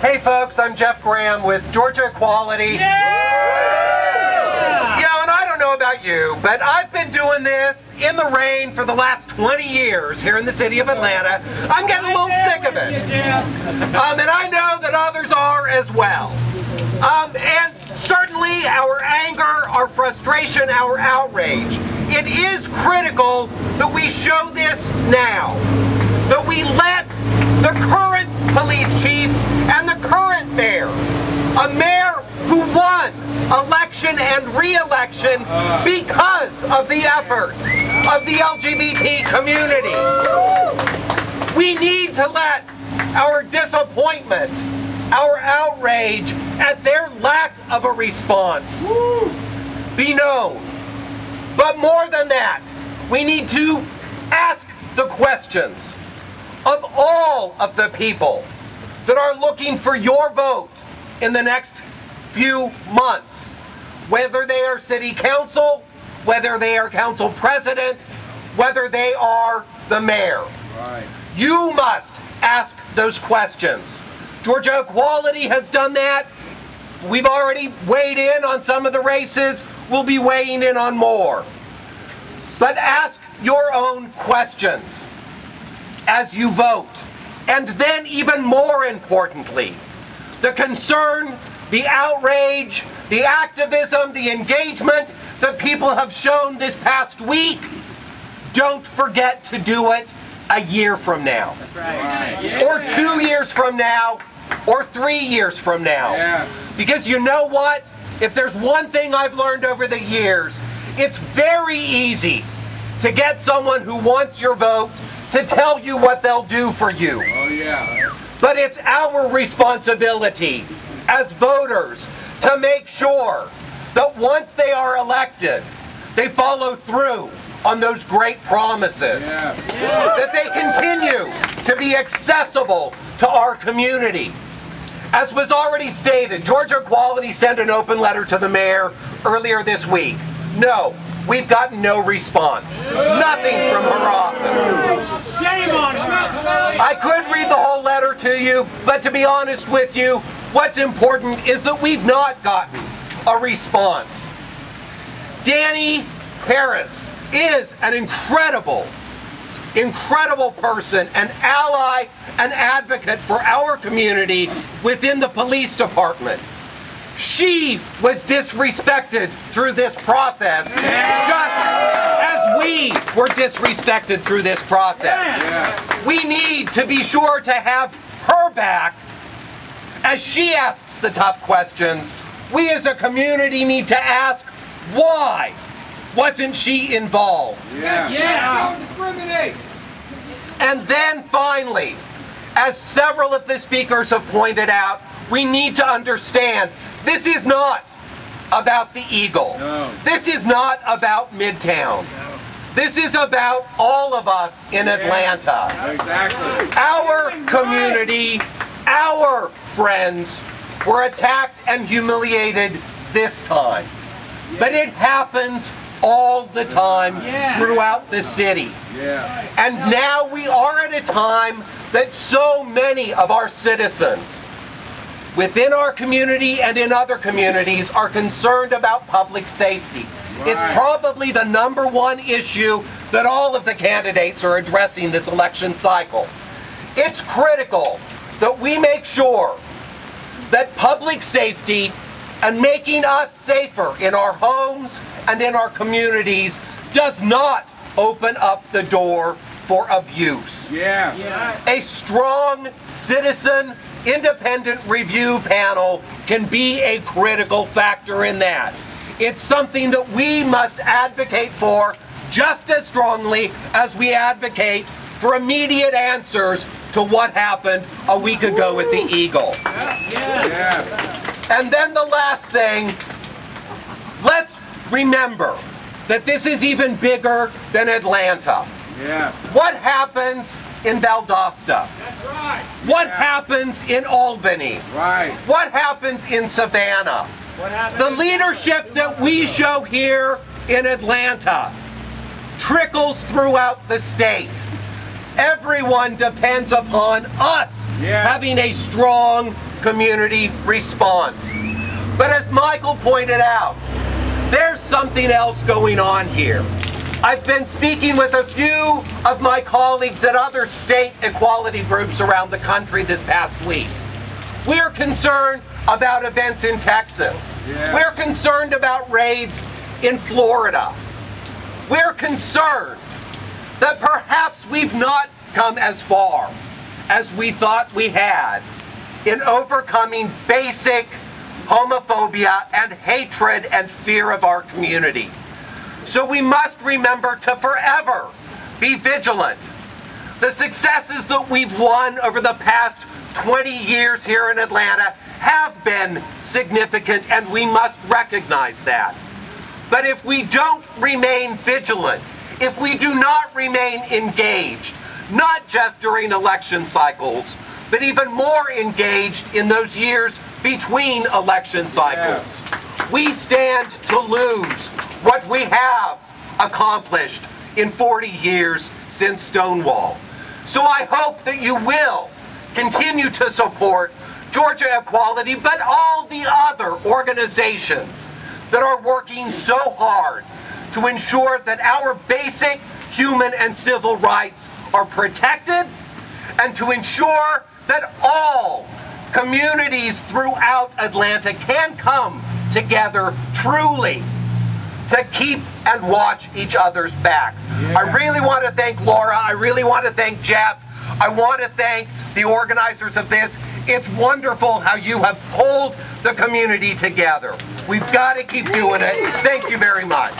Hey folks, I'm Jeff Graham with Georgia Equality. Yeah, and I don't know about you, but I've been doing this in the rain for the last 20 years here in the city of Atlanta. I'm getting a little sick of it. And I know that others are as well. And certainly our anger, our frustration, our outrage. It is critical that we show this now. That we let the current police chief and the current mayor, a mayor who won election and re-election because of the efforts of the LGBT community. We need to let our disappointment, our outrage at their lack of a response be known. But more than that, we need to ask the questions of all of the people that are looking for your vote in the next few months, whether they are city council, whether they are council president, whether they are the mayor. Right. You must ask those questions. Georgia Equality has done that. We've already weighed in on some of the races. We'll be weighing in on more. But ask your own questions as you vote. And then even more importantly, the concern, the outrage, the activism, the engagement that people have shown this past week, don't forget to do it a year from now. That's right. Or 2 years from now, or 3 years from now. Yeah. Because you know what? If there's one thing I've learned over the years, it's very easy to get someone who wants your vote to tell you what they'll do for you. Oh, yeah. But it's our responsibility as voters to make sure that once they are elected, they follow through on those great promises. Yeah. That they continue to be accessible to our community. As was already stated, Georgia Equality sent an open letter to the mayor earlier this week. No, we've gotten no response. Nothing from her office. Shame on her. I could read the whole letter to you, but to be honest with you, what's important is that we've not gotten a response. Danny Harris is an incredible person, an ally, an advocate for our community within the police department. She was disrespected through this process, just as we were disrespected through this process. We need to be sure to have her back as she asks the tough questions. We as a community need to ask, why wasn't she involved? Don't discriminate. And then finally, as several of the speakers have pointed out, we need to understand this is not about the Eagle. No. This is not about Midtown. No. This is about all of us in Atlanta. Exactly. Our community, our friends were attacked and humiliated this time. But it happens all the time throughout the city. And now we are at a time that so many of our citizens within our community and in other communities are concerned about public safety. It's probably the #1 issue that all of the candidates are addressing this election cycle. It's critical that we make sure that public safety and making us safer in our homes and in our communities does not open up the door for abuse. A strong citizen independent review panel can be a critical factor in that. It's something that we must advocate for just as strongly as we advocate for immediate answers to what happened a week ago at the Eagle. And then the last thing, let's remember that this is even bigger than Atlanta. What happens in Valdosta? That's right. What happens in Albany? Right. What happens in Savannah? The leadership that we show here in Atlanta trickles throughout the state. Everyone depends upon us having a strong community response. But as Michael pointed out, there's something else going on here. I've been speaking with a few of my colleagues at other state equality groups around the country this past week. We're concerned about events in Texas. Yeah. We're concerned about raids in Florida. We're concerned that perhaps we've not come as far as we thought we had in overcoming basic homophobia and hatred and fear of our community. So we must remember to forever be vigilant. The successes that we've won over the past 20 years here in Atlanta have been significant, and we must recognize that. But if we don't remain vigilant, if we do not remain engaged, not just during election cycles, but even more engaged in those years between election cycles, we stand to lose what we have accomplished in 40 years since Stonewall. So I hope that you will continue to support Georgia Equality, but all the other organizations that are working so hard to ensure that our basic human and civil rights are protected, and to ensure that all communities throughout Atlanta can come together truly to keep and watch each other's backs. Yeah. I really want to thank Laura. I really want to thank Jeff. I want to thank the organizers of this. It's wonderful how you have pulled the community together. We've got to keep doing it. Thank you very much.